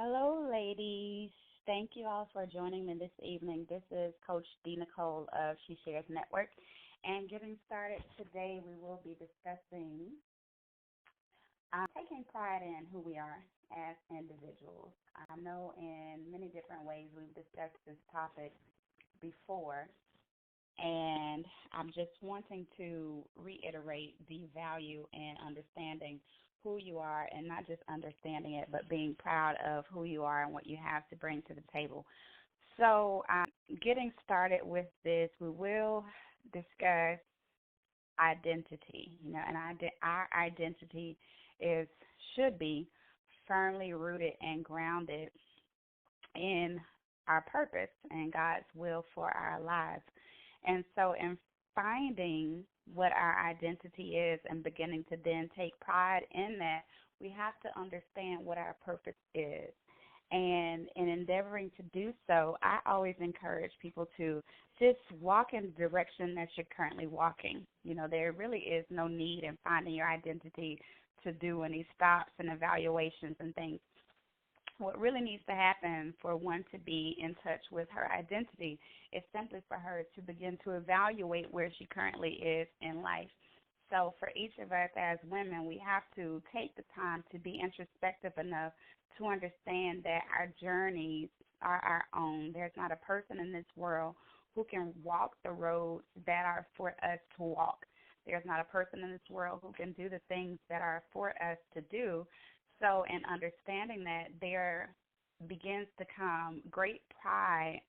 Hello, ladies. Thank you all for joining me this evening. This is Coach D. Nicole of She Shares Network. And getting started today, we will be discussing taking pride in who we are as individuals. I know in many different ways we've discussed this topic before, and I'm just wanting to reiterate the value in understanding who you are and not just understanding it, but being proud of who you are and what you have to bring to the table. So, getting started with this, we will discuss identity. And our identity is should be firmly rooted and grounded in our purpose and God's will for our lives. And so, in finding what our identity is and beginning to then take pride in that, we have to understand what our purpose is. And in endeavoring to do so, I always encourage people to just walk in the direction that you're currently walking. There really is no need in finding your identity to do any stops and evaluations and things. What really needs to happen for one to be in touch with her identity is simply for her to begin to evaluate where she currently is in life. So for each of us as women, we have to take the time to be introspective enough to understand that our journeys are our own. There's not a person in this world who can walk the roads that are for us to walk. There's not a person in this world who can do the things that are for us to do. So in understanding that, there begins to come great pride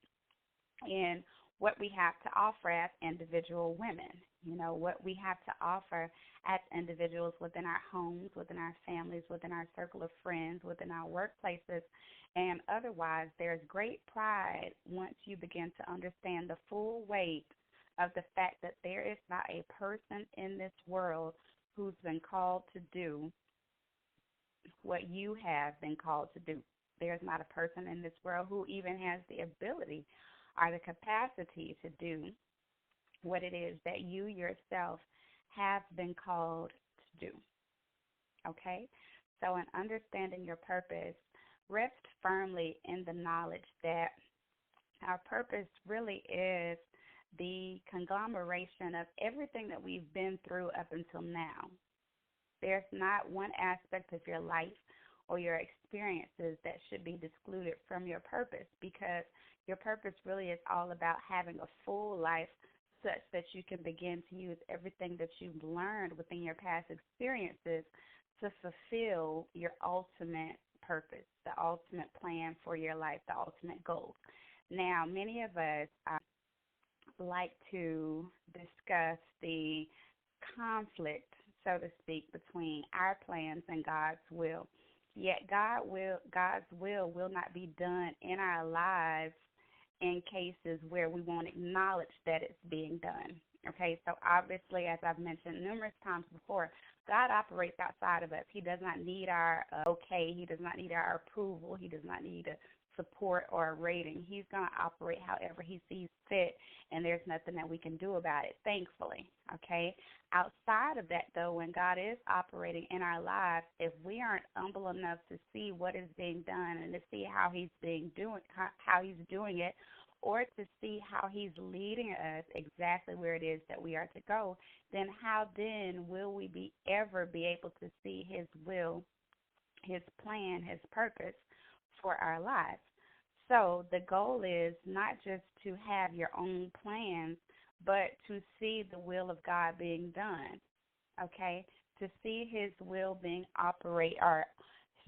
in what we have to offer as individual women, what we have to offer as individuals within our homes, within our families, within our circle of friends, within our workplaces, and otherwise. There's great pride once you begin to understand the full weight of the fact that there is not a person in this world who's been called to do what you have been called to do. There's not a person in this world who even has the ability or the capacity to do what it is that you yourself have been called to do. Okay? So in understanding your purpose, rest firmly in the knowledge that our purpose really is the conglomeration of everything that we've been through up until now. There's not one aspect of your life or your experiences that should be excluded from your purpose, because your purpose really is all about having a full life such that you can begin to use everything that you've learned within your past experiences to fulfill your ultimate purpose, the ultimate plan for your life, the ultimate goal. Now, many of us like to discuss the conflict, so to speak, between our plans and God's will. Yet God's will not be done in our lives in cases where we won't acknowledge that it's being done. Okay, so obviously, as I've mentioned numerous times before, God operates outside of us. He does not need our okay. He does not need our approval. He does not need a support or a rating. He's going to operate however he sees fit, and there's nothing that we can do about it, thankfully. Okay, outside of that, though, when God is operating in our lives, if we aren't humble enough to see what is being done and to see how he's doing it, or to see how he's leading us exactly where it is that we are to go, then how then will we ever be able to see his will, his plan, his purpose for our lives? So the goal is not just to have your own plans, but to see the will of God being done, okay? To see his will being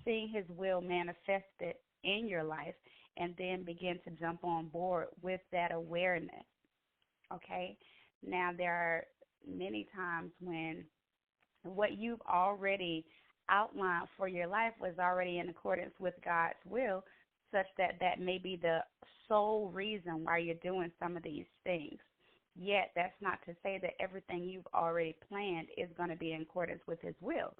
seeing his will manifested in your life, and then begin to jump on board with that awareness, okay? Now, there are many times when what you've already outlined for your life was already in accordance with God's will, such that that may be the sole reason why you're doing some of these things. Yet, that's not to say that everything you've already planned is going to be in accordance with his will.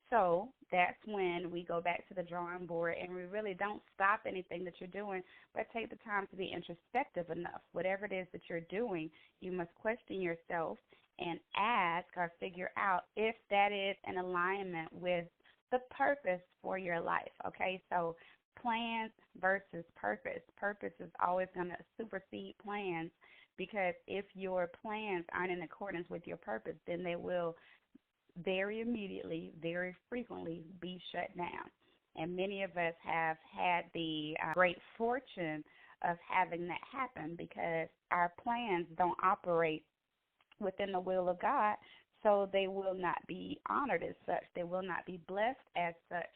So that's when we go back to the drawing board and we really don't stop anything that you're doing, but take the time to be introspective enough. Whatever it is that you're doing, you must question yourself and ask or figure out if that is in alignment with the purpose for your life. Okay, so plans versus purpose. Purpose is always going to supersede plans, because if your plans aren't in accordance with your purpose, then they will very immediately, very frequently be shut down. And many of us have had the great fortune of having that happen, because our plans don't operate within the will of God, so they will not be honored as such. They will not be blessed as such,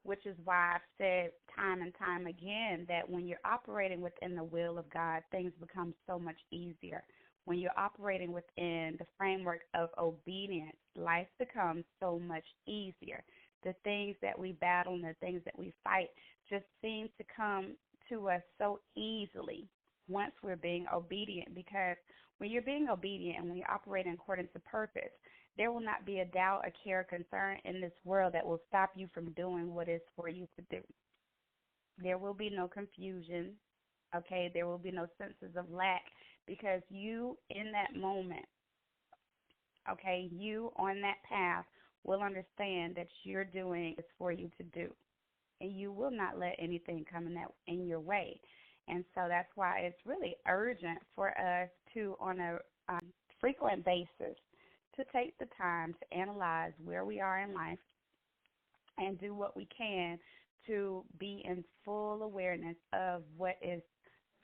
which is why I've said time and time again that when you're operating within the will of God, things become so much easier. When you're operating within the framework of obedience, life becomes so much easier. The things that we battle and the things that we fight just seem to come to us so easily once we're being obedient, because when you're being obedient and when you operate in accordance to purpose, there will not be a doubt, a care, a concern in this world that will stop you from doing what is for you to do. There will be no confusion, okay? There will be no senses of lack, because you in that moment, okay, you on that path will understand that you're doing is for you to do, and you will not let anything come in your way. And so that's why it's really urgent for us to, on a frequent basis, to take the time to analyze where we are in life and do what we can to be in full awareness of what is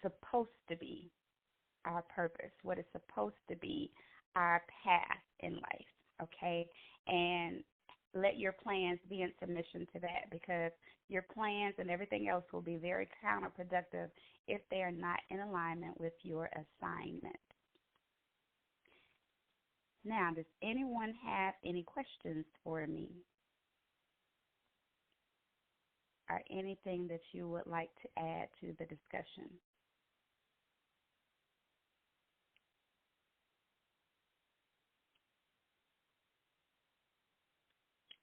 supposed to be our purpose, what is supposed to be our path in life, okay? And let your plans be in submission to that, because your plans and everything else will be very counterproductive if they are not in alignment with your assignment. Now, does anyone have any questions for me? Or anything that you would like to add to the discussion?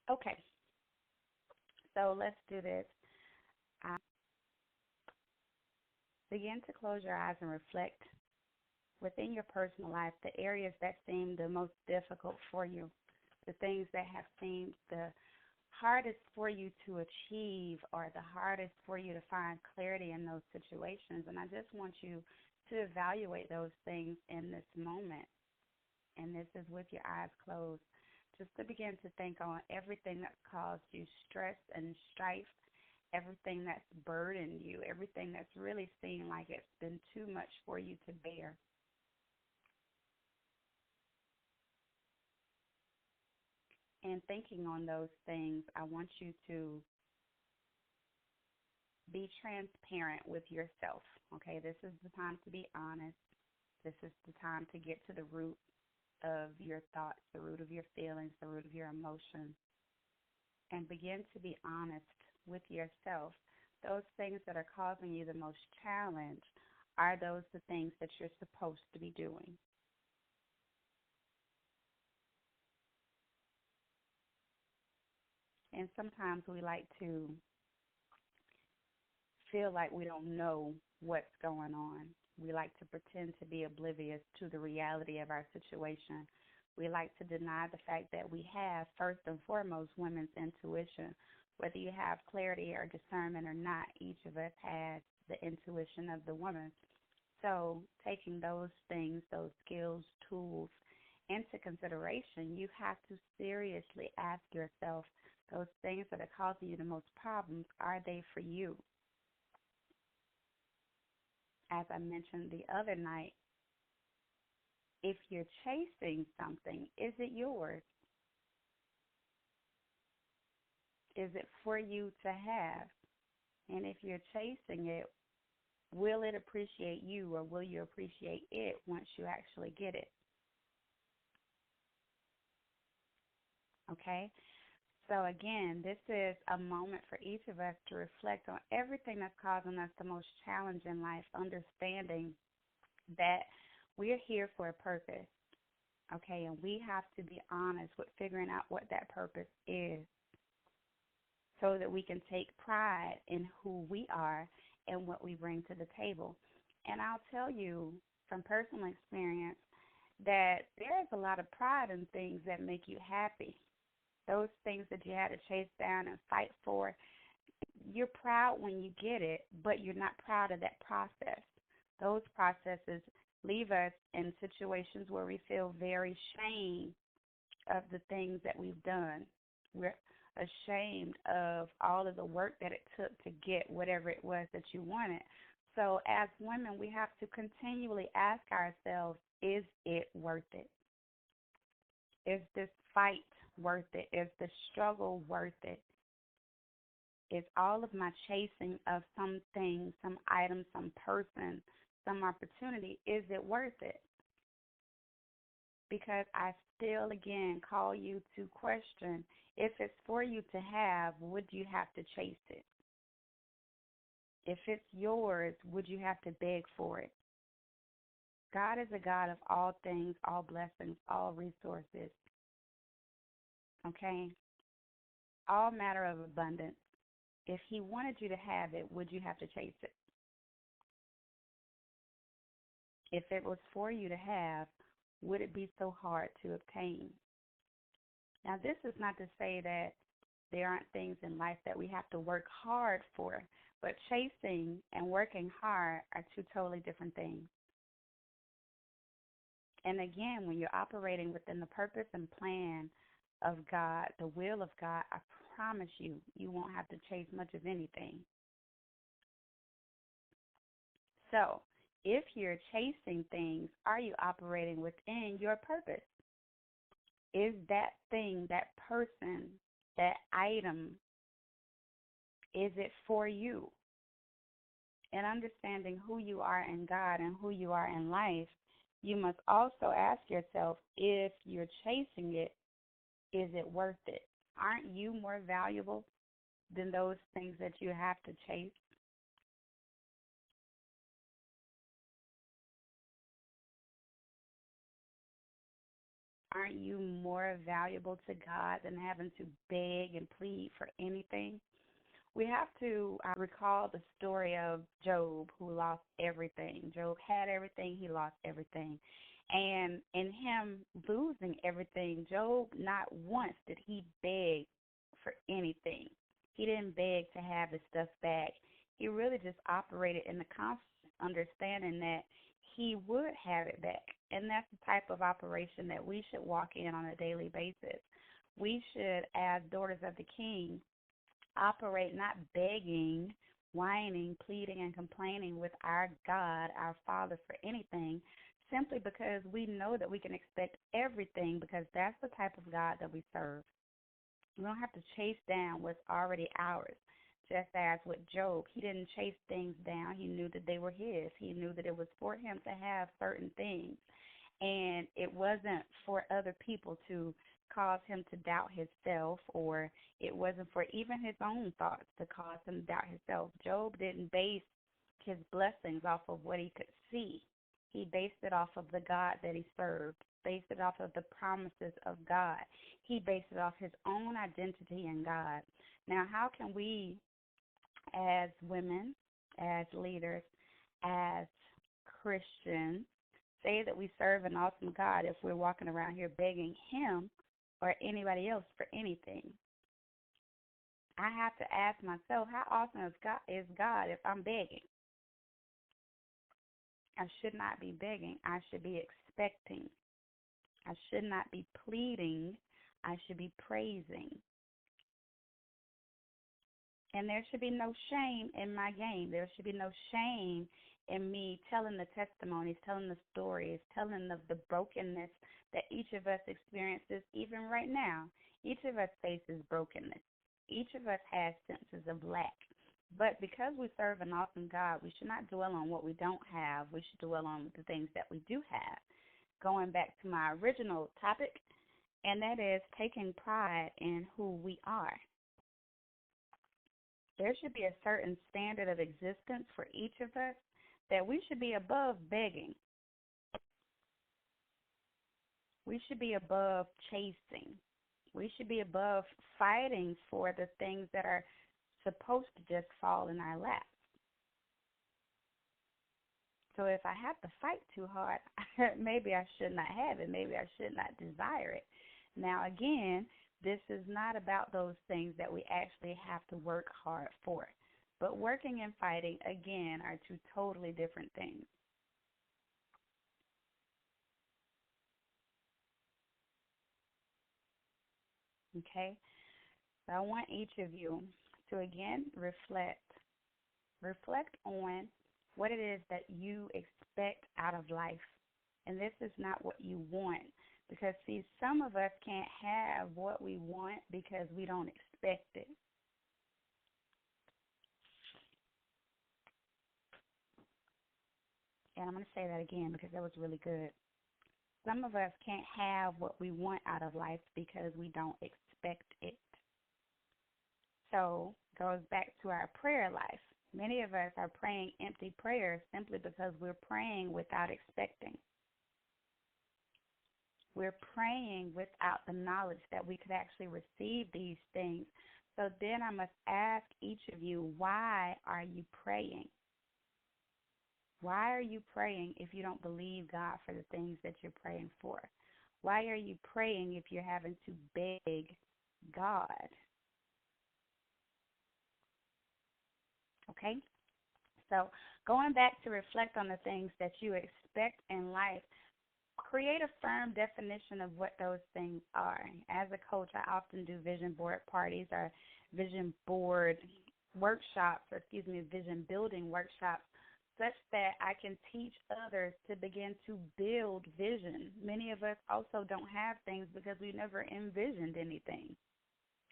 Okay, so let's do this. Begin to close your eyes and reflect within your personal life the areas that seem the most difficult for you, the things that have seemed the hardest for you to achieve, or the hardest for you to find clarity in those situations. And I just want you to evaluate those things in this moment. And this is with your eyes closed, just to begin to think on everything that's caused you stress and strife, everything that's burdened you, everything that's really seemed like it's been too much for you to bear. And thinking on those things, I want you to be transparent with yourself, okay? This is the time to be honest. This is the time to get to the root of your thoughts, the root of your feelings, the root of your emotions, and begin to be honest with yourself. Those things that are causing you the most challenge, are those the things that you're supposed to be doing? And sometimes we like to feel like we don't know what's going on. We like to pretend to be oblivious to the reality of our situation. We like to deny the fact that we have, first and foremost, women's intuition. Whether you have clarity or discernment or not, each of us has the intuition of the woman. So taking those things, those skills, tools into consideration, you have to seriously ask yourself, those things that are causing you the most problems, are they for you? As I mentioned the other night, if you're chasing something, is it yours? Is it for you to have? And if you're chasing it, will it appreciate you, or will you appreciate it once you actually get it? Okay? So again, this is a moment for each of us to reflect on everything that's causing us the most challenge in life, understanding that we're here for a purpose, okay? And we have to be honest with figuring out what that purpose is, so that we can take pride in who we are and what we bring to the table. And I'll tell you from personal experience that there is a lot of pride in things that make you happy. Those things that you had to chase down and fight for, you're proud when you get it, but you're not proud of that process. Those processes leave us in situations where we feel very ashamed of the things that we've done. We're ashamed of all of the work that it took to get whatever it was that you wanted. So as women, we have to continually ask ourselves, is it worth it? Is this fight worth it? Is the struggle worth it? Is all of my chasing of something, some item, some person, some opportunity, is it worth it? Because I still, again, call you to question, if it's for you to have, would you have to chase it? If it's yours, would you have to beg for it? God is a God of all things, all blessings, all resources, okay? All matter of abundance. If he wanted you to have it, would you have to chase it? If it was for you to have, would it be so hard to obtain? Now, this is not to say that there aren't things in life that we have to work hard for, but chasing and working hard are two totally different things. And again, when you're operating within the purpose and plan of God, the will of God, I promise you, you won't have to chase much of anything. So, if you're chasing things, are you operating within your purpose? Is that thing, that person, that item, is it for you? And understanding who you are in God and who you are in life, you must also ask yourself, if you're chasing it, is it worth it? Aren't you more valuable than those things that you have to chase? Aren't you more valuable to God than having to beg and plead for anything? We have to recall the story of Job, who lost everything. Job had everything, he lost everything. And in him losing everything, Job, not once did he beg for anything. He didn't beg to have his stuff back. He really just operated in the constant understanding that he would have it back. And that's the type of operation that we should walk in on a daily basis. We should, as daughters of the King, operate not begging, whining, pleading, and complaining with our God, our Father, for anything, simply because we know that we can expect everything, because that's the type of God that we serve. We don't have to chase down what's already ours. Just as with Job, he didn't chase things down. He knew that they were his. He knew that it was for him to have certain things. And it wasn't for other people to cause him to doubt himself, or it wasn't for even his own thoughts to cause him to doubt himself. Job didn't base his blessings off of what he could see. He based it off of the God that he served, based it off of the promises of God. He based it off his own identity in God. Now, how can we, as women, as leaders, as Christians, say that we serve an awesome God if we're walking around here begging him or anybody else for anything? I have to ask myself, how awesome is God if I'm begging? I should not be begging. I should be expecting. I should not be pleading. I should be praising. And there should be no shame in my game. There should be no shame in me telling the testimonies, telling the stories, telling of the brokenness that each of us experiences even right now. Each of us faces brokenness. Each of us has senses of lack. But because we serve an awesome God, we should not dwell on what we don't have. We should dwell on the things that we do have. Going back to my original topic, and that is taking pride in who we are. There should be a certain standard of existence for each of us that we should be above begging. We should be above chasing. We should be above fighting for the things that are supposed to just fall in our laps. So if I have to fight too hard, maybe I should not have it. Maybe I should not desire it. Now, again, This is not about those things that we actually have to work hard for. But working and fighting, again, are two totally different things. Okay? So I want each of you to, again, reflect. Reflect on what it is that you expect out of life. And this is not what you want. Because, see, some of us can't have what we want because we don't expect it. And I'm going to say that again because that was really good. Some of us can't have what we want out of life because we don't expect it. So it goes back to our prayer life. Many of us are praying empty prayers simply because we're praying without expecting. We're praying without the knowledge that we could actually receive these things. So then I must ask each of you, why are you praying? Why are you praying if you don't believe God for the things that you're praying for? Why are you praying if you're having to beg God? Okay? So going back to reflect on the things that you expect in life, create a firm definition of what those things are. As a coach, I often do vision board parties or vision board workshops, vision building workshops, such that I can teach others to begin to build vision. Many of us also don't have things because we never envisioned anything.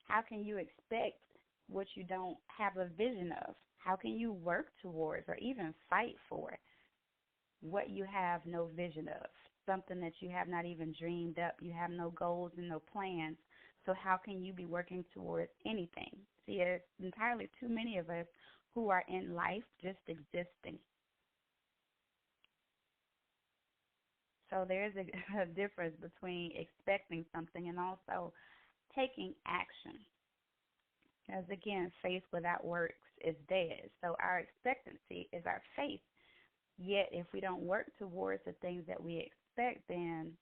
How can you expect what you don't have a vision of? How can you work towards or even fight for what you have no vision of? Something that you have not even dreamed up. You have no goals and no plans. So how can you be working towards anything? See, there's entirely too many of us who are in life just existing. So there's a difference between expecting something and also taking action. As again, faith without works is dead. So our expectancy is our faith. Yet if we don't work towards the things that we expect, then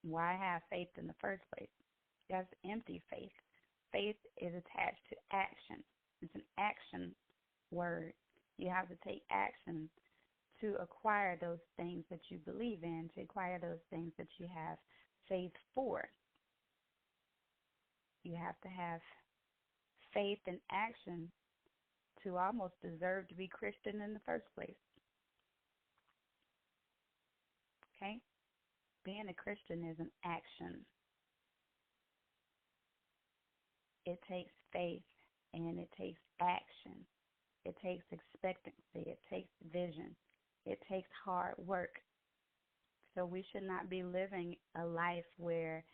why have faith in the first place? That's empty faith. Faith is attached to action. It's an action word. You have to take action to acquire those things that you believe in, to acquire those things that you have faith for. You have to have faith and action to almost deserve to be Christian in the first place. Okay? Being a Christian is an action. It takes faith and it takes action. It takes expectancy. It takes vision. It takes hard work. So we should not be living a life where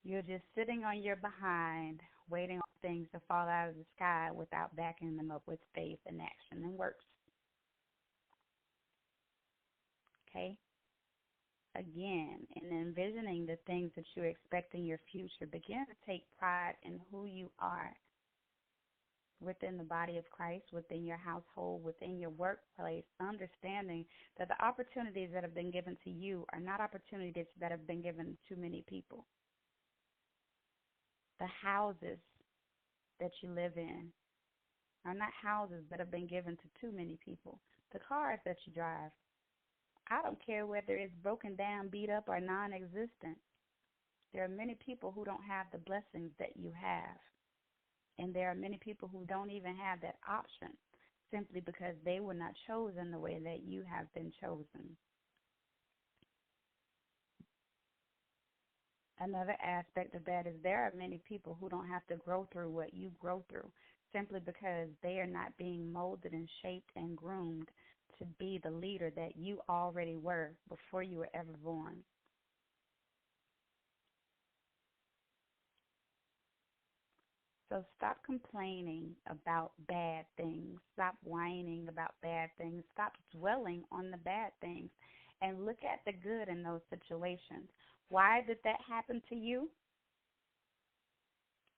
you're just sitting on your behind, waiting on things to fall out of the sky without backing them up with faith and action and works. Okay? Again, in envisioning the things that you expect in your future, begin to take pride in who you are within the body of Christ, within your household, within your workplace, understanding that the opportunities that have been given to you are not opportunities that have been given to many people. The houses that you live in are not houses that have been given to too many people. The cars that you drive, I don't care whether it's broken down, beat up, or non-existent. There are many people who don't have the blessings that you have. And there are many people who don't even have that option simply because they were not chosen the way that you have been chosen. Another aspect of that is there are many people who don't have to grow through what you grow through simply because they are not being molded and shaped and groomed to be the leader that you already were before you were ever born. So stop complaining about bad things. Stop whining about bad things. Stop dwelling on the bad things and look at the good in those situations. Why did that happen to you?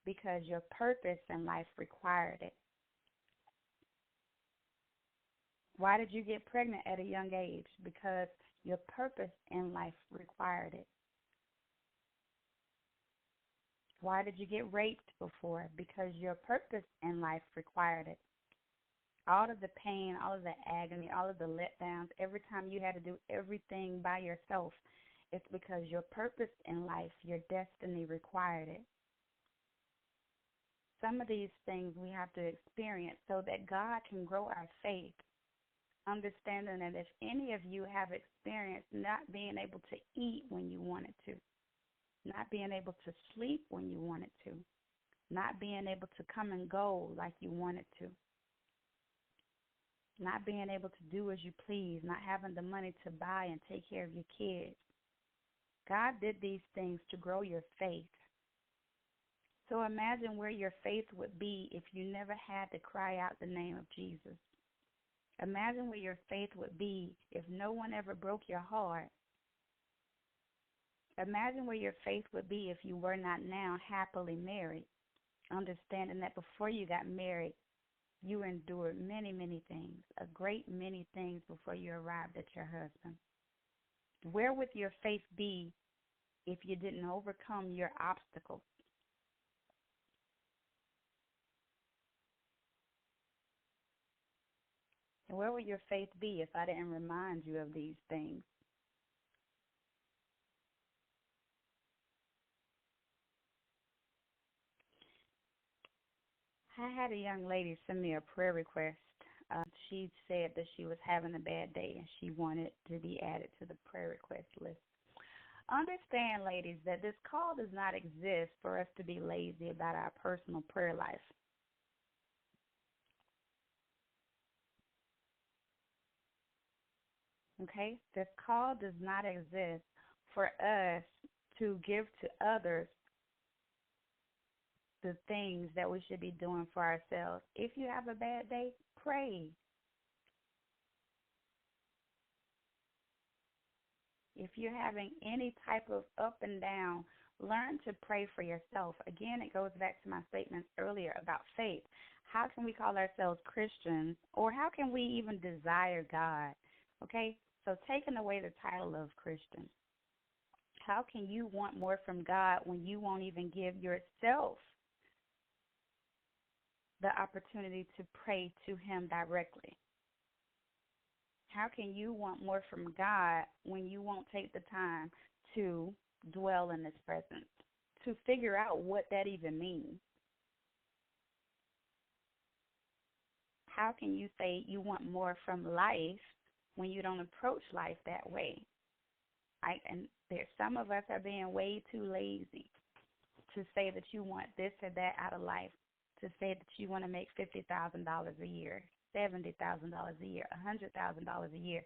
Because your purpose in life required it. Why did you get pregnant at a young age? Because your purpose in life required it. Why did you get raped before? Because your purpose in life required it. All of the pain, all of the agony, all of the letdowns, every time you had to do everything by yourself, it's because your purpose in life, your destiny required it. Some of these things we have to experience so that God can grow our faith, understanding that if any of you have experienced not being able to eat when you wanted to, not being able to sleep when you wanted to, not being able to come and go like you wanted to, not being able to do as you please, not having the money to buy and take care of your kids. God did these things to grow your faith. So imagine where your faith would be if you never had to cry out the name of Jesus. Imagine where your faith would be if no one ever broke your heart. Imagine where your faith would be if you were not now happily married, understanding that before you got married, you endured many, many things, a great many things before you arrived at your husband. Where would your faith be if you didn't overcome your obstacles? And where would your faith be if I didn't remind you of these things? I had a young lady send me a prayer request. She said that she was having a bad day and she wanted to be added to the prayer request list. Understand, ladies, that this call does not exist for us to be lazy about our personal prayer life. Okay? This call does not exist for us to give to others the things that we should be doing for ourselves. If you have a bad day, pray. If you're having any type of up and down, learn to pray for yourself. Again, it goes back to my statements earlier about faith. How can we call ourselves Christians, or how can we even desire God? Okay? So taking away the title of Christian, how can you want more from God when you won't even give yourself the opportunity to pray to Him directly? How can you want more from God when you won't take the time to dwell in His presence, to figure out what that even means? How can you say you want more from life when you don't approach life that way? And there's some of us are being way too lazy to say that you want this or that out of life, to say that you want to make $50,000 a year, $70,000 a year, $100,000 a year.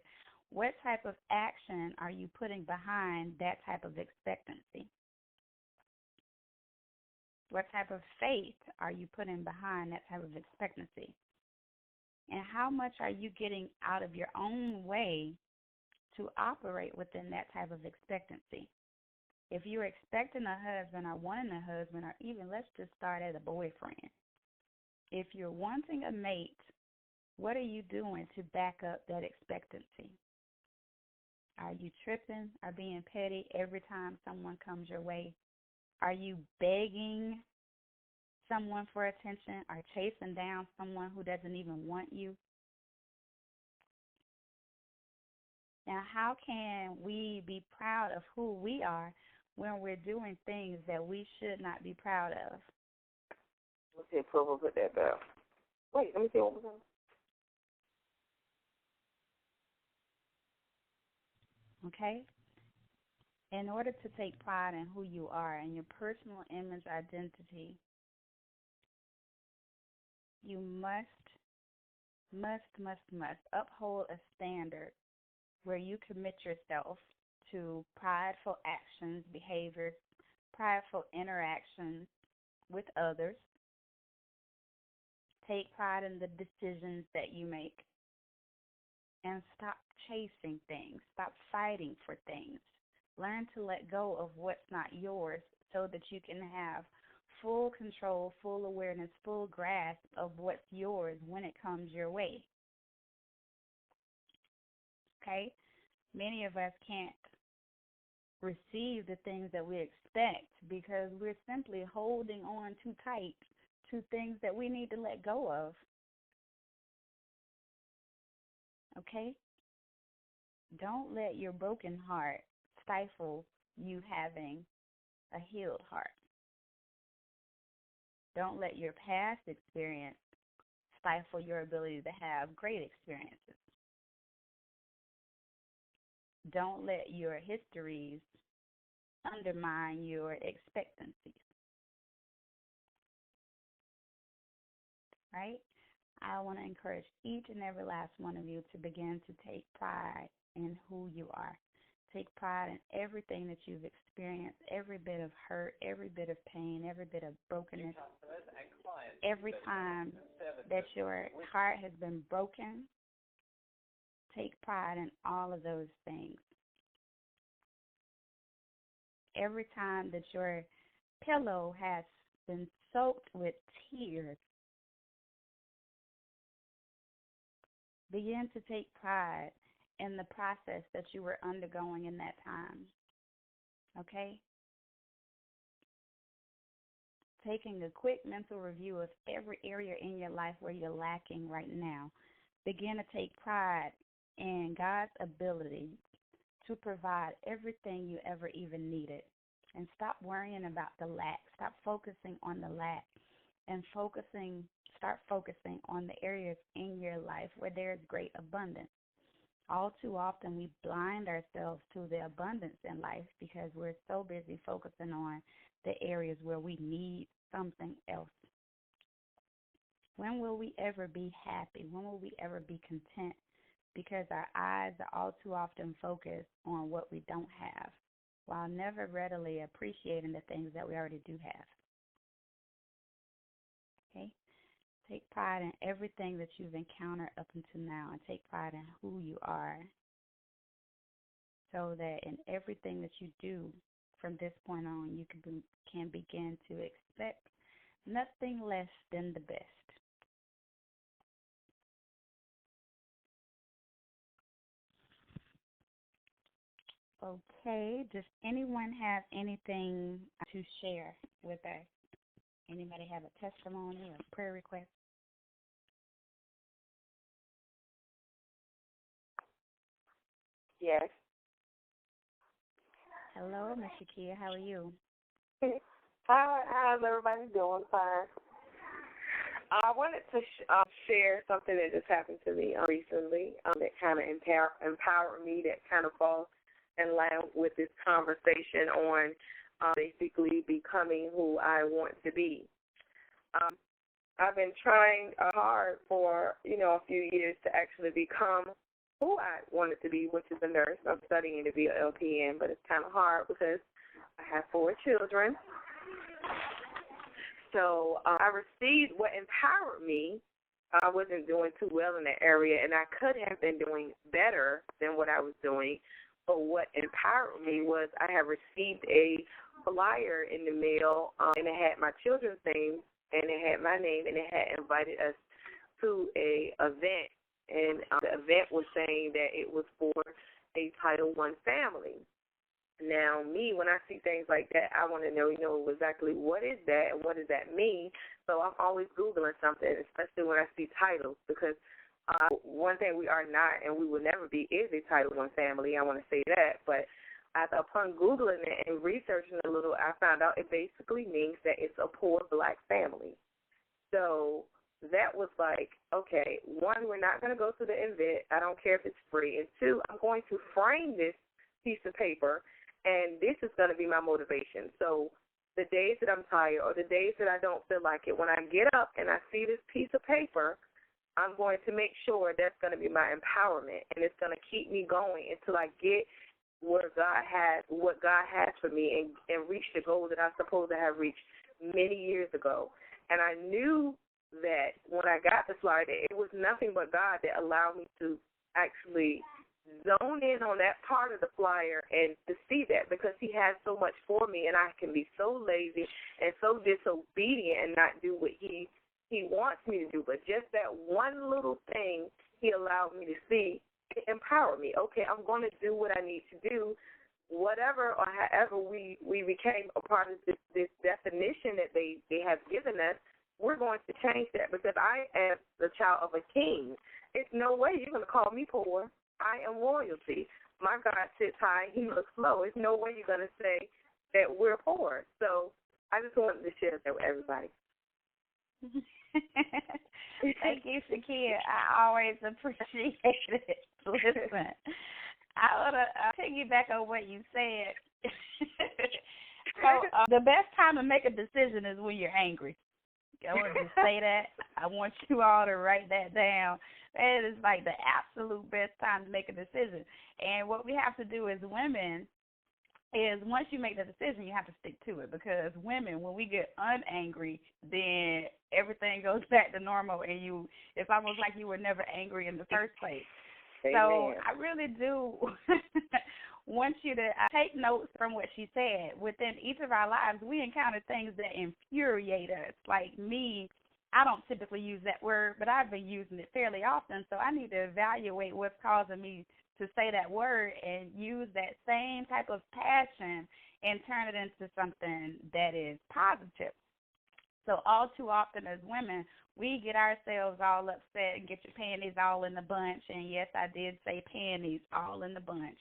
What type of action are you putting behind that type of expectancy? What type of faith are you putting behind that type of expectancy? And how much are you getting out of your own way to operate within that type of expectancy? If you're expecting a husband or wanting a husband, or even let's just start as a boyfriend. If you're wanting a mate, what are you doing to back up that expectancy? Are you tripping or being petty every time someone comes your way? Are you begging someone for attention or chasing down someone who doesn't even want you? Now, how can we be proud of who we are when we're doing things that we should not be proud of? Let's see if Purple put that down. Wait, let me see what was on. Okay? In order to take pride in who you are and your personal image identity, you must uphold a standard where you commit yourself to prideful actions, behaviors, prideful interactions with others. Take pride in the decisions that you make. And stop chasing things. Stop fighting for things. Learn to let go of what's not yours so that you can have full control, full awareness, full grasp of what's yours when it comes your way. Okay? Many of us can't receive the things that we expect because we're simply holding on too tight to things that we need to let go of. Okay? Don't let your broken heart stifle you having a healed heart. Don't let your past experience stifle your ability to have great experiences. Don't let your histories undermine your expectancies. Right? I want to encourage each and every last one of you to begin to take pride in who you are. Take pride in everything that you've experienced, every bit of hurt, every bit of pain, every bit of brokenness. Every time that your heart has been broken, take pride in all of those things. Every time that your pillow has been soaked with tears, begin to take pride in the process that you were undergoing in that time. Okay? Taking a quick mental review of every area in your life where you're lacking right now. Begin to take pride in God's ability to provide everything you ever even needed. And stop worrying about the lack. Stop focusing on the lack and start focusing on the areas in your life where there is great abundance. All too often we blind ourselves to the abundance in life because we're so busy focusing on the areas where we need something else. When will we ever be happy? When will we ever be content? Because our eyes are all too often focused on what we don't have, while never readily appreciating the things that we already do have. Okay? Take pride in everything that you've encountered up until now, and take pride in who you are, so that in everything that you do from this point on, you can begin to expect nothing less than the best. Okay, does anyone have anything to share with us? Anybody have a testimony or prayer request? Yes. Hello, Ms. Shakia, how are you? How's everybody doing? Fine. I wanted to share something that just happened to me recently that kind of empowered me, that kind of falls in line with this conversation on basically becoming who I want to be. I've been trying hard for, a few years to actually become who I wanted to be, which is a nurse. I'm studying to be an LPN, but it's kind of hard because I have 4 children. So I received what empowered me. I wasn't doing too well in that area, and I could have been doing better than what I was doing. But what empowered me was I had received a flyer in the mail, and it had my children's names, and it had my name, and it had invited us to a event. And the event was saying that it was for a Title I family. Now, me, when I see things like that, I want to know, exactly what is that and what does that mean. So I'm always Googling something, especially when I see titles, because one thing we are not and we will never be is a Title I family. I want to say that. But upon Googling it and researching a little, I found out it basically means that it's a poor black family. So that was like, okay, 1, we're not going to go to the event. I don't care if it's free. And 2, I'm going to frame this piece of paper, and this is going to be my motivation. So the days that I'm tired or the days that I don't feel like it, when I get up and I see this piece of paper, I'm going to make sure that's going to be my empowerment, and it's going to keep me going until I get what God has for me and reach the goal that I'm supposed to have reached many years ago. And I knew that when I got the flyer, that it was nothing but God that allowed me to actually zone in on that part of the flyer and to see that, because he has so much for me, and I can be so lazy and so disobedient and not do what he wants me to do. But just that one little thing he allowed me to see, it empowered me. Okay, I'm going to do what I need to do whatever or however we became a part of this definition that they have given us, we're going to change that, because I am the child of a king. It's no way you're going to call me poor. I am royalty. My God sits high, he looks low. It's no way you're going to say that we're poor. So I just wanted to share that with everybody. Thank you, Shakia. I always appreciate it. Listen, I want to piggyback on what you said. So the best time to make a decision is when you're angry. I want to say that. I want you all to write that down. That is like the absolute best time to make a decision. And what we have to do as women is once you make the decision, you have to stick to it, because women, when we get unangry, then everything goes back to normal, and it's almost like you were never angry in the first place. Amen. So I really do want you to take notes from what she said. Within each of our lives, we encounter things that infuriate us. Like me, I don't typically use that word, but I've been using it fairly often, so I need to evaluate what's causing me to say that word and use that same type of passion and turn it into something that is positive. So all too often as women, we get ourselves all upset and get your panties all in the bunch. And yes, I did say panties all in the bunch.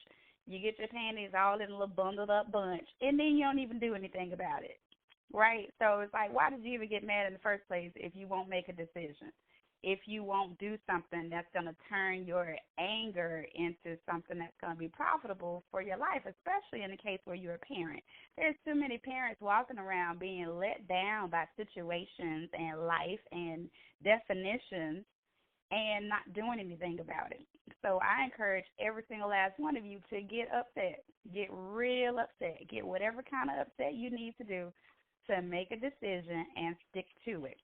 You get your panties all in a little bundled up bunch, and then you don't even do anything about it, right? So it's like, why did you even get mad in the first place if you won't make a decision? If you won't do something that's going to turn your anger into something that's going to be profitable for your life, especially in the case where you're a parent. There's too many parents walking around being let down by situations and life and definitions and not doing anything about it. So I encourage every single last one of you to get upset, get real upset, get whatever kind of upset you need to do to make a decision and stick to it.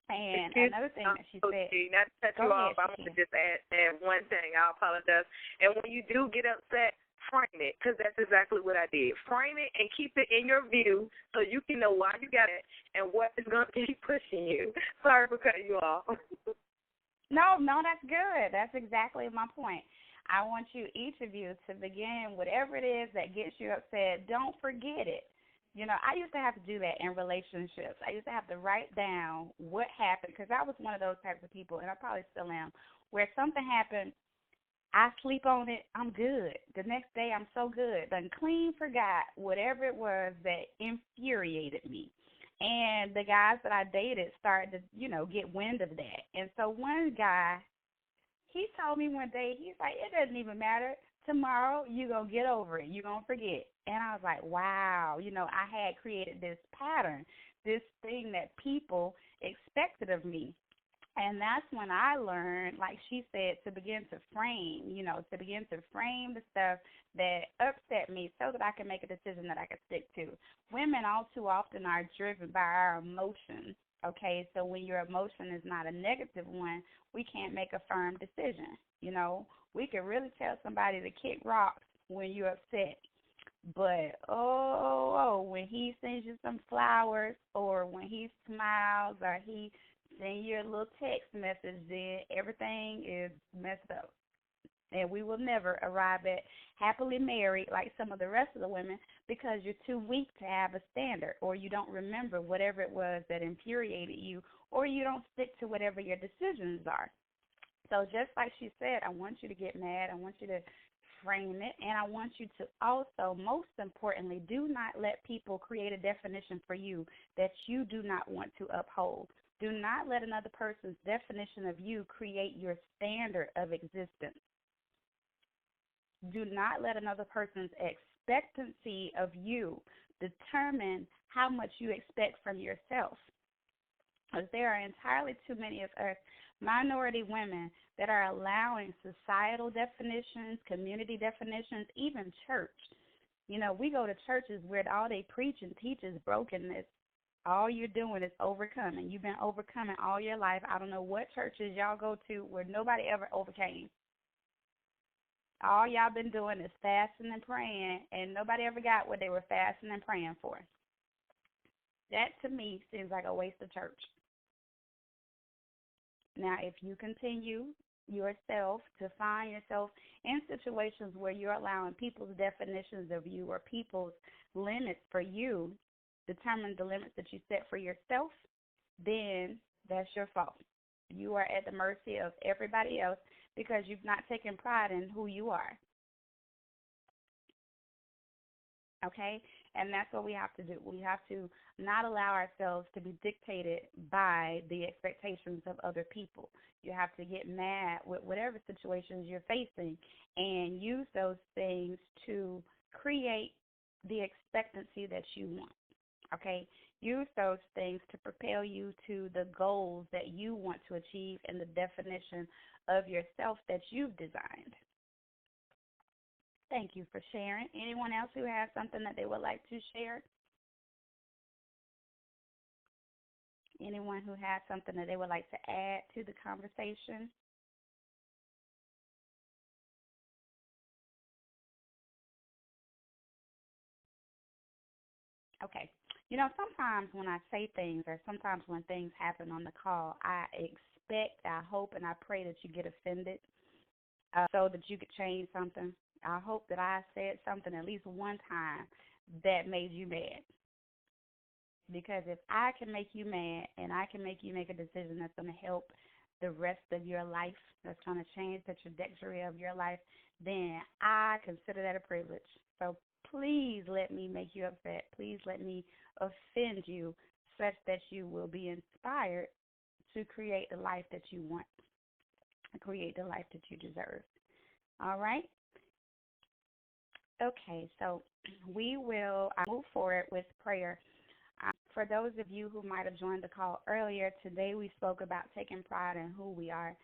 And another thing that she said, not to cut you off, I want to just add one thing. I apologize. And when you do get upset, frame it, because that's exactly what I did. Frame it and keep it in your view so you can know why you got it and what is going to keep pushing you. Sorry for cutting you off. No, that's good. That's exactly my point. I want you, each of you, to begin whatever it is that gets you upset. Don't forget it. You know, I used to have to do that in relationships. I used to have to write down what happened, because I was one of those types of people, and I probably still am, where something happened, I sleep on it, I'm good. The next day, I'm so good. Done clean forgot whatever it was that infuriated me. And the guys that I dated started to, get wind of that. And so one guy, he told me one day, he's like, it doesn't even matter. Tomorrow, you're going to get over it. You're going to forget. And I was like, wow, I had created this pattern, this thing that people expected of me. And that's when I learned, like she said, to begin to frame, the stuff that upset me so that I can make a decision that I can stick to. Women all too often are driven by our emotions, okay? So when your emotion is not a negative one, we can't make a firm decision, We can really tell somebody to kick rocks when you're upset. But, when he sends you some flowers, or when he smiles, or he send you a little text message, then everything is messed up. And we will never arrive at happily married like some of the rest of the women, because you're too weak to have a standard, or you don't remember whatever it was that infuriated you, or you don't stick to whatever your decisions are. So just like she said, I want you to get mad. I want you to frame it. And I want you to also, most importantly, do not let people create a definition for you that you do not want to uphold. Do not let another person's definition of you create your standard of existence. Do not let another person's expectancy of you determine how much you expect from yourself. Because there are entirely too many of us minority women that are allowing societal definitions, community definitions, even church. We go to churches where all they preach and teach is brokenness. All you're doing is overcoming. You've been overcoming all your life. I don't know what churches y'all go to where nobody ever overcame. All y'all been doing is fasting and praying, and nobody ever got what they were fasting and praying for. That, to me, seems like a waste of church. Now, if you continue yourself to find yourself in situations where you're allowing people's definitions of you or people's limits for you determine the limits that you set for yourself, then that's your fault. You are at the mercy of everybody else because you've not taken pride in who you are. Okay? And that's what we have to do. We have to not allow ourselves to be dictated by the expectations of other people. You have to get mad with whatever situations you're facing and use those things to create the expectancy that you want. Okay? Use those things to propel you to the goals that you want to achieve and the definition of yourself that you've designed. Thank you for sharing. Anyone else who has something that they would like to share? Anyone who has something that they would like to add to the conversation? Okay. You know, sometimes when I say things or sometimes when things happen on the call, I expect, I hope, and I pray that you get offended so that you could change something. I hope that I said something at least one time that made you mad. Because if I can make you mad and I can make you make a decision that's going to help the rest of your life, that's going to change the trajectory of your life, then I consider that a privilege. So please let me make you upset. Please let me offend you such that you will be inspired to create the life that you want, create the life that you deserve. All right? Okay, so we will move forward with prayer. For those of you who might have joined the call earlier, today we spoke about taking pride in who we are,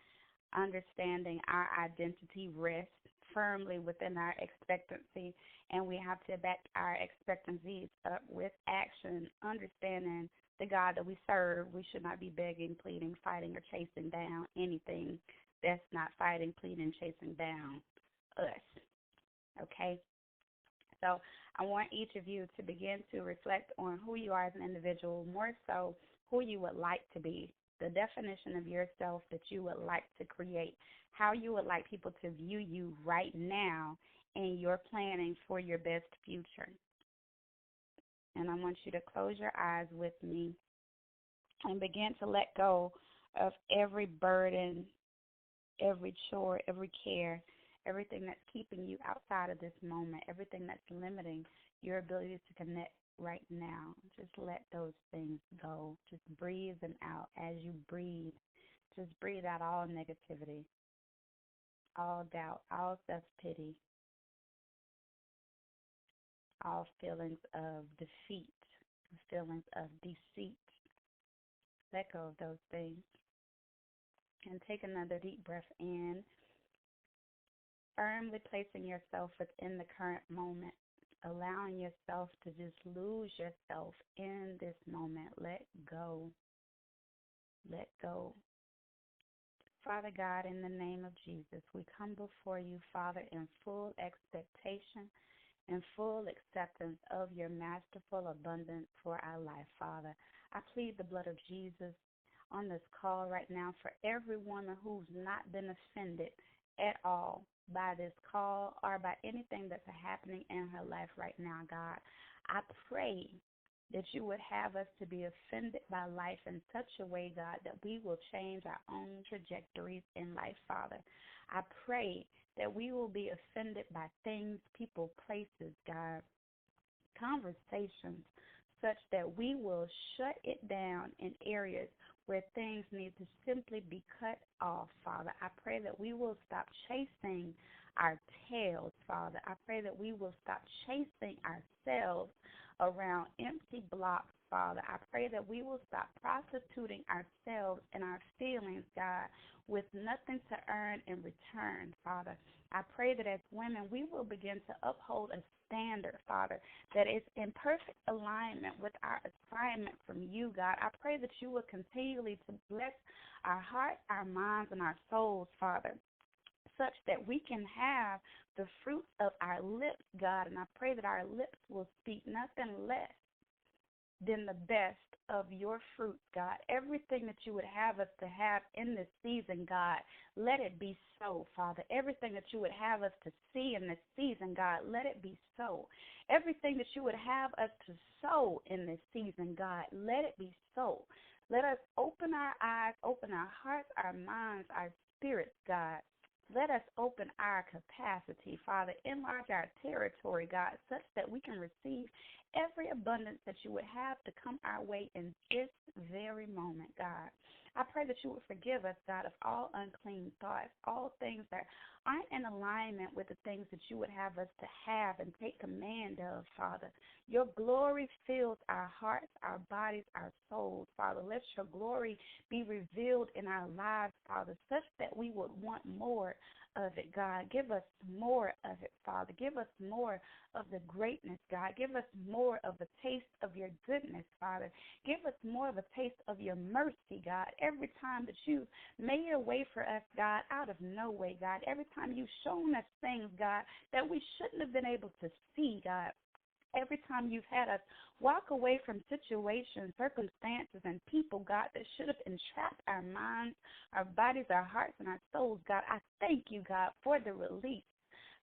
understanding our identity rests firmly within our expectancy, and we have to back our expectancies up with action, understanding the God that we serve. We should not be begging, pleading, fighting, or chasing down anything that's not fighting, pleading, chasing down us. Okay? So I want each of you to begin to reflect on who you are as an individual, more so who you would like to be, the definition of yourself that you would like to create, how you would like people to view you right now, and your planning for your best future. And I want you to close your eyes with me and begin to let go of every burden, every chore, every care, everything that's keeping you outside of this moment, everything that's limiting your ability to connect right now. Just let those things go. Just breathe them out. As you breathe, just breathe out all negativity, all doubt, all self-pity, all feelings of defeat, feelings of deceit. Let go of those things. And take another deep breath in, firmly placing yourself within the current moment, allowing yourself to just lose yourself in this moment. Let go. Let go. Father God, in the name of Jesus, we come before you, Father, in full expectation and full acceptance of your masterful abundance for our life, Father. I plead the blood of Jesus on this call right now for every woman who's not been offended at all by this call or by anything that's happening in her life right now, God. I pray that you would have us to be offended by life in such a way, God, that we will change our own trajectories in life, Father. I pray that we will be offended by things, people, places, God, conversations, such that we will shut it down in areas where things need to simply be cut off, Father. I pray that we will stop chasing our tails, Father. I pray that we will stop chasing ourselves around empty blocks, Father. I pray that we will stop prostituting ourselves and our feelings, God, with nothing to earn in return, Father. I pray that as women, we will begin to uphold a standard, Father, that is in perfect alignment with our assignment from you, God. I pray that you will continually to bless our hearts, our minds, and our souls, Father, such that we can have the fruits of our lips, God. And I pray that our lips will speak nothing less than the best of your fruits, God, everything that you would have us to have in this season, God, let it be so, Father. Everything that you would have us to see in this season, God, let it be so. Everything that you would have us to sow in this season, God, let it be so. Let us open our eyes, open our hearts, our minds, our spirits, God. Let us open our capacity, Father. Enlarge our territory, God, such that we can receive every abundance that you would have to come our way in this very moment, God. I pray that you would forgive us, God, of all unclean thoughts, all things that aren't in alignment with the things that you would have us to have and take command of, Father. Your glory fills our hearts, our bodies, our souls, Father. Let your glory be revealed in our lives, Father, such that we would want more of it, God. Give us more of it, Father. Give us more of the greatness, God. Give us more of a taste of your goodness, Father. Give us more of a taste of your mercy, God. Every time that you made a way for us, God, out of no way, God. Every time you've shown us things, God, that we shouldn't have been able to see, God. Every time you've had us walk away from situations, circumstances, and people, God, that should have entrapped our minds, our bodies, our hearts, and our souls, God, I thank you, God, for the release,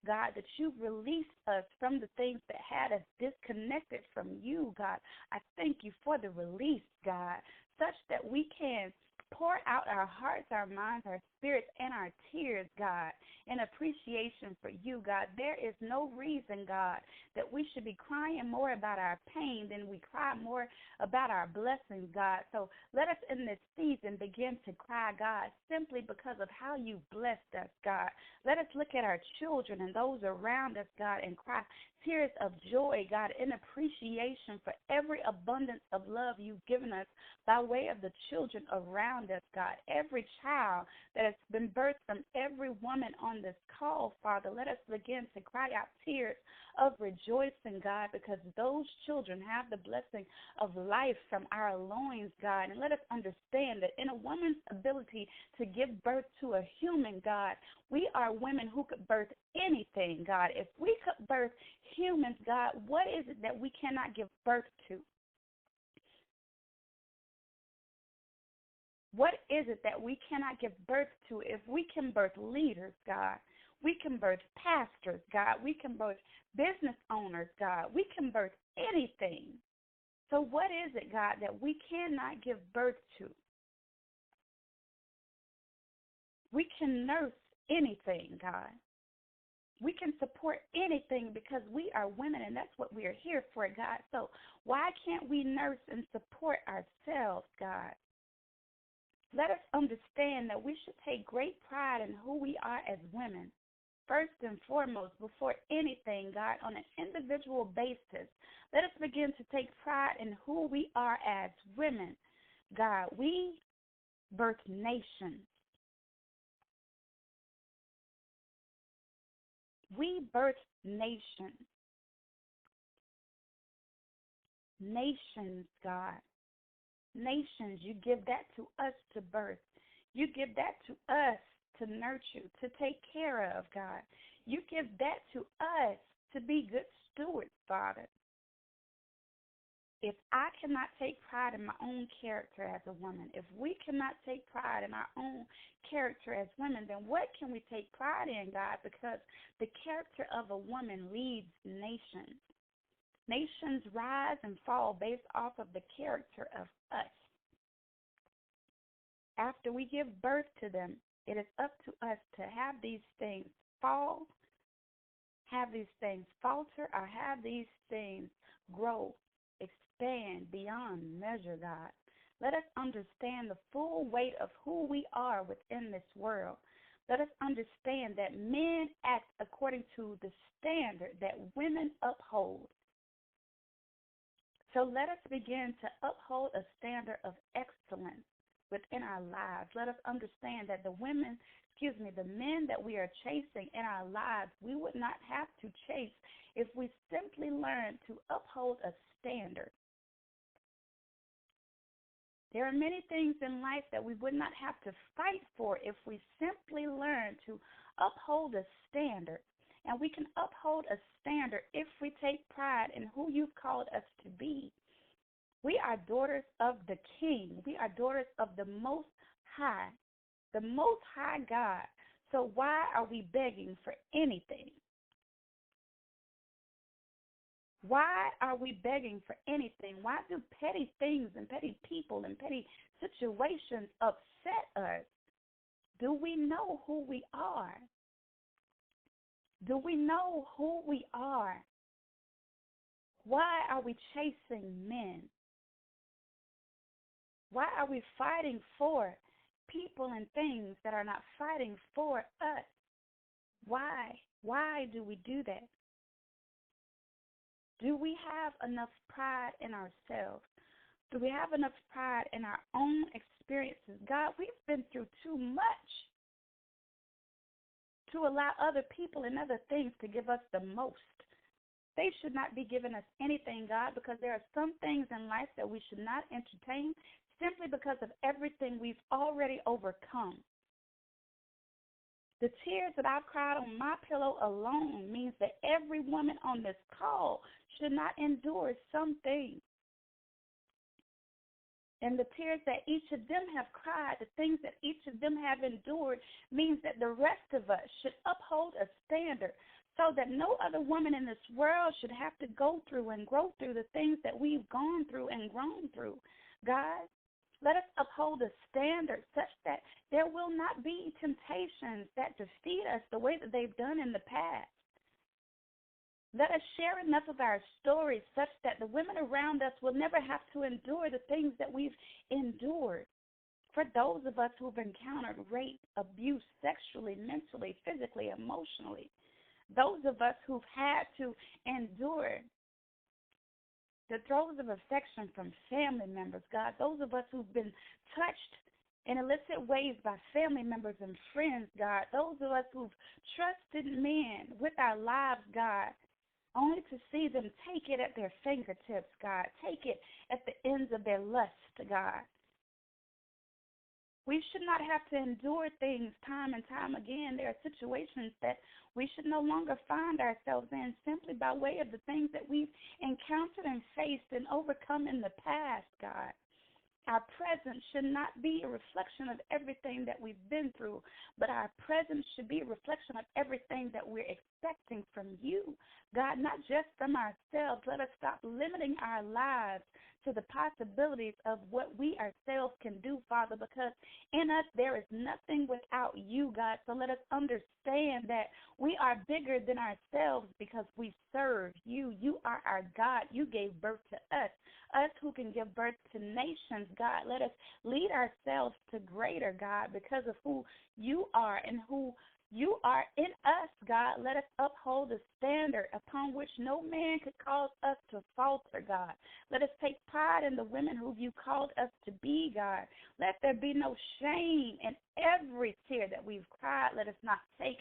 God, that you've released us from the things that had us disconnected from you, God. I thank you for the release, God, such that we can pour out our hearts, our minds, our spirits, and our tears, God, in appreciation for you, God. There is no reason, God, that we should be crying more about our pain than we cry more about our blessings, God. So let us in this season begin to cry, God, simply because of how you blessed us, God. Let us look at our children and those around us, God, and cry tears of joy, God, in appreciation for every abundance of love you've given us by way of the children around us, God. Every child that has been birthed from every woman on this call, Father, let us begin to cry out tears of rejoicing, God, because those children have the blessing of life from our loins, God. And let us understand that in a woman's ability to give birth to a human, God, we are women who could birth anything, God. If we could birth humans, God, what is it that we cannot give birth to? What is it that we cannot give birth to? If we can birth leaders, God, we can birth pastors, God, we can birth business owners, God, we can birth anything. So what is it, God, that we cannot give birth to? We can nurse anything, God. We can support anything because we are women, and that's what we are here for, God. So why can't we nurse and support ourselves, God? Let us understand that we should take great pride in who we are as women. First and foremost, before anything, God, on an individual basis, let us begin to take pride in who we are as women. God, we birth nations. We birth nations. Nations, God. Nations, you give that to us to birth. You give that to us to nurture, to take care of, God. You give that to us to be good stewards, Father. If I cannot take pride in my own character as a woman, if we cannot take pride in our own character as women, then what can we take pride in, God? Because the character of a woman leads nations. Nations rise and fall based off of the character of us. After we give birth to them, it is up to us to have these things fall, have these things falter, or have these things grow, expand beyond measure, God. Let us understand the full weight of who we are within this world. Let us understand that men act according to the standard that women uphold. So let us begin to uphold a standard of excellence within our lives. Let us understand that the men that we are chasing in our lives, we would not have to chase if we simply learn to uphold a standard. There are many things in life that we would not have to fight for if we simply learn to uphold a standard. And we can uphold a standard if we take pride in who you've called us to be. We are daughters of the King. We are daughters of the Most High God. So why are we begging for anything? Why are we begging for anything? Why do petty things and petty people and petty situations upset us? Do we know who we are? Do we know who we are? Why are we chasing men? Why are we fighting for people and things that are not fighting for us? Why? Why do we do that? Do we have enough pride in ourselves? Do we have enough pride in our own experiences? God, we've been through too much to allow other people and other things to give us the most. They should not be giving us anything, God, because there are some things in life that we should not entertain simply because of everything we've already overcome. The tears that I've cried on my pillow alone means that every woman on this call should not endure some things. And the tears that each of them have cried, the things that each of them have endured, means that the rest of us should uphold a standard so that no other woman in this world should have to go through and grow through the things that we've gone through and grown through. God, let us uphold a standard such that there will not be temptations that defeat us the way that they've done in the past. Let us share enough of our stories such that the women around us will never have to endure the things that we've endured. For those of us who've encountered rape, abuse, sexually, mentally, physically, emotionally, those of us who've had to endure the throes of affection from family members, God, those of us who've been touched in illicit ways by family members and friends, God, those of us who've trusted men with our lives, God, only to see them take it at their fingertips, God, take it at the ends of their lust, God. We should not have to endure things time and time again. There are situations that we should no longer find ourselves in simply by way of the things that we've encountered and faced and overcome in the past, God. Our present should not be a reflection of everything that we've been through, but our present should be a reflection of everything that we're expecting from you, God, not just from ourselves. Let us stop limiting our lives to the possibilities of what we ourselves can do, Father, because in us there is nothing without you, God. So let us understand that we are bigger than ourselves because we serve you. You are our God. You gave birth to us who can give birth to nations, God. Let us lead ourselves to greater, God, because of who you are and who you are in us, God. Let us uphold a standard upon which no man could cause us to falter, God. Let us take pride in the women who you called us to be, God. Let there be no shame in every tear that we've cried. Let us not take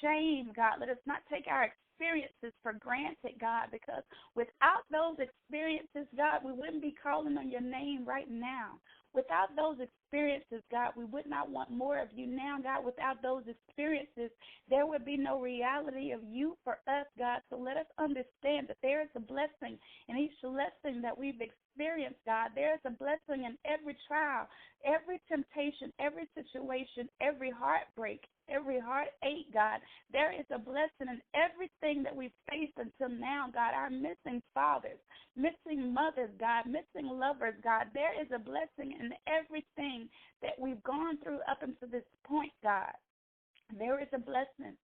shame, God. Let us not take our experiences for granted, God, because without those experiences, God, we wouldn't be calling on your name right now. Without those experiences, God, we would not want more of you now, God. Without those experiences, there would be no reality of you for us, God. So let us understand that there is a blessing in each lesson that we've experienced, God. There is a blessing in every trial, every temptation, every situation, every heartbreak, every heartache, God. There is a blessing in everything that we've faced until now, God. Our missing fathers, missing mothers, God, missing lovers, God. There is a blessing in everything that we've gone through up until this point, God. There is a blessing,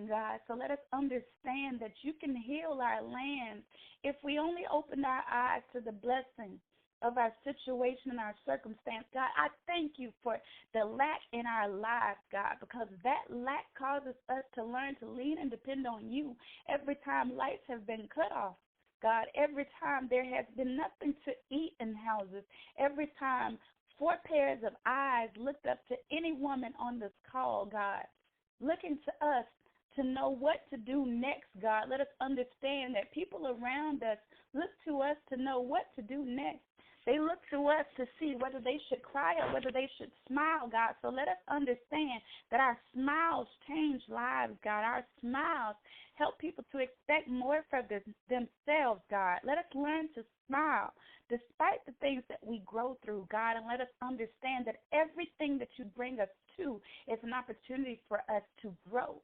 God. So let us understand that you can heal our land if we only open our eyes to the blessing of our situation and our circumstance. God, I thank you for the lack in our lives, God, because that lack causes us to learn to lean and depend on you every time lights have been cut off. God, every time there has been nothing to eat in houses, every time 4 pairs of eyes looked up to any woman on this call, God, looking to us to know what to do next, God. Let us understand that people around us look to us to know what to do next. They look to us to see whether they should cry or whether they should smile, God. So let us understand that our smiles change lives, God. Our smiles help people to expect more from themselves, God. Let us learn to smile despite the things that we grow through, God, and let us understand that everything that you bring us to is an opportunity for us to grow.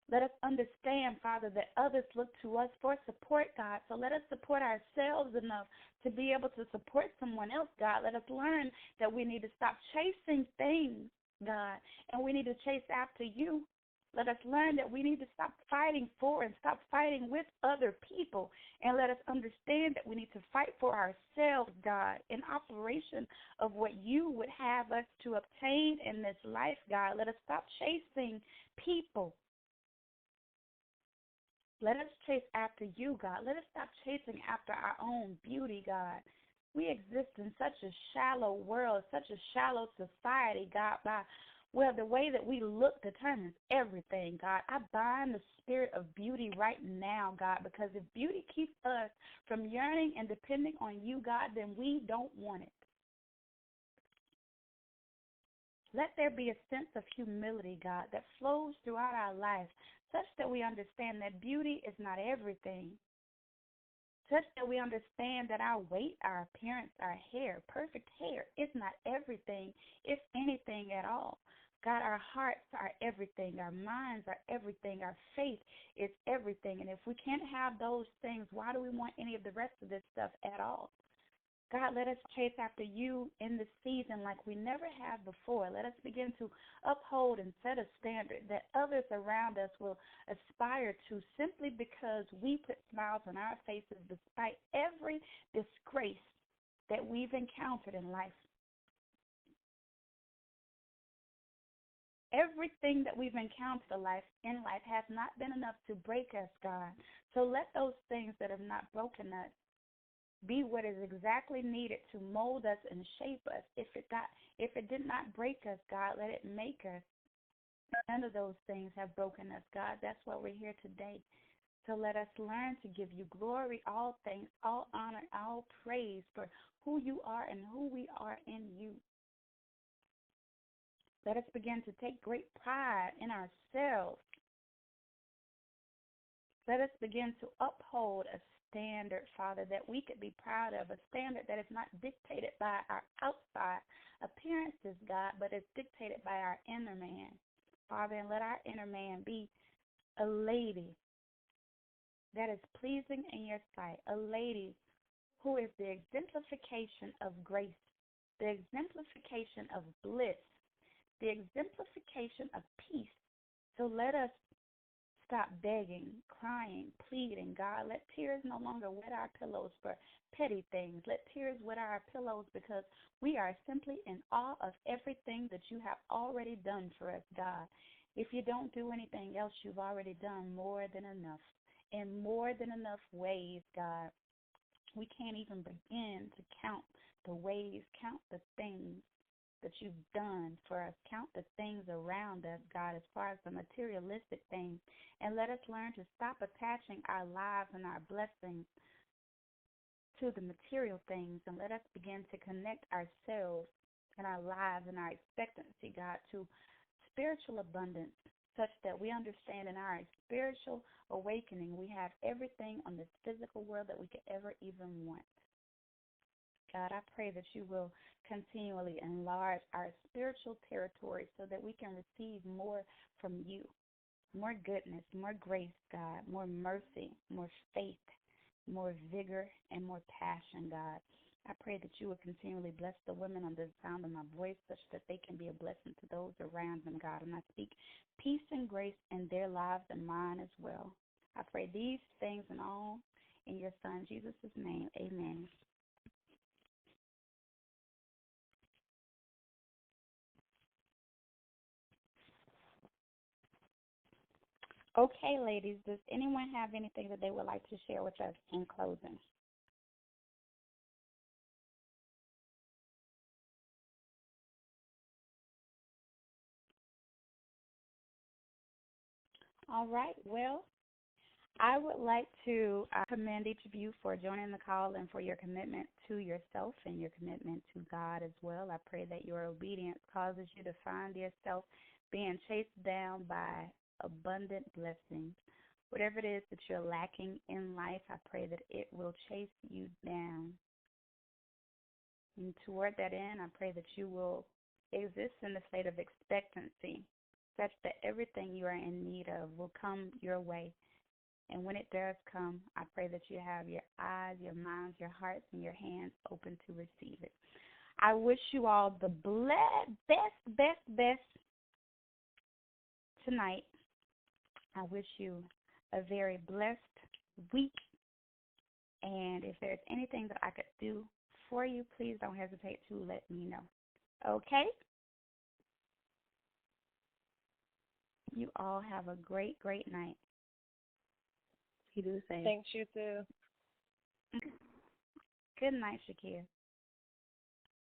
Let us understand, Father, that others look to us for support, God. So let us support ourselves enough to be able to support someone else, God. Let us learn that we need to stop chasing things, God, and we need to chase after you. Let us learn that we need to stop fighting for and stop fighting with other people. And let us understand that we need to fight for ourselves, God, in operation of what you would have us to obtain in this life, God. Let us stop chasing people. Let us chase after you, God. Let us stop chasing after our own beauty, God. We exist in such a shallow world, such a shallow society, God, where the way that we look determines everything, God. I bind the spirit of beauty right now, God, because if beauty keeps us from yearning and depending on you, God, then we don't want it. Let there be a sense of humility, God, that flows throughout our life, such that we understand that beauty is not everything, such that we understand that our weight, our appearance, our hair, perfect hair, is not everything, if anything at all. God, our hearts are everything, our minds are everything, our faith is everything. And if we can't have those things, why do we want any of the rest of this stuff at all? God, let us chase after you in this season like we never have before. Let us begin to uphold and set a standard that others around us will aspire to simply because we put smiles on our faces despite every disgrace that we've encountered in life. Everything that we've encountered in life has not been enough to break us, God. So let those things that have not broken us be what is exactly needed to mold us and shape us. If it did not break us, God, let it make us. None of those things have broken us, God. That's why we're here today. So let us learn to give you glory, all thanks, all honor, all praise for who you are and who we are in you. Let us begin to take great pride in ourselves. Let us begin to uphold a standard, Father, that we could be proud of, a standard that is not dictated by our outside appearances, God, but is dictated by our inner man. Father, and let our inner man be a lady that is pleasing in your sight, a lady who is the exemplification of grace, the exemplification of bliss, the exemplification of peace. So let us stop begging, crying, pleading. God, let tears no longer wet our pillows for petty things. Let tears wet our pillows because we are simply in awe of everything that you have already done for us, God. If you don't do anything else, you've already done more than enough, in more than enough ways, God. We can't even begin to count the ways, count the things that you've done for us. Count the things around us, God, as far as the materialistic things. And let us learn to stop attaching our lives and our blessings to the material things. And let us begin to connect ourselves and our lives and our expectancy, God, to spiritual abundance, such that we understand in our spiritual awakening we have everything on this physical world that we could ever even want. God, I pray that you will continually enlarge our spiritual territory so that we can receive more from you, more goodness, more grace, God, more mercy, more faith, more vigor, and more passion, God. I pray that you will continually bless the women under the sound of my voice such that they can be a blessing to those around them, God. And I speak peace and grace in their lives and mine as well. I pray these things and all in your Son, Jesus' name. Amen. Okay, ladies, does anyone have anything that they would like to share with us in closing? All right, well, I would like to commend each of you for joining the call and for your commitment to yourself and your commitment to God as well. I pray that your obedience causes you to find yourself being chased down by abundant blessings. Whatever it is that you're lacking in life, I pray that it will chase you down. And toward that end, I pray that you will exist in a state of expectancy, such that everything you are in need of will come your way. And when it does come, I pray that you have your eyes, your minds, your hearts, and your hands open to receive it. I wish you all the best tonight. I wish you a very blessed week. And if there's anything that I could do for you, please don't hesitate to let me know. Okay? You all have a great, great night. You do the same. Thanks, you too. Good night, Shakira.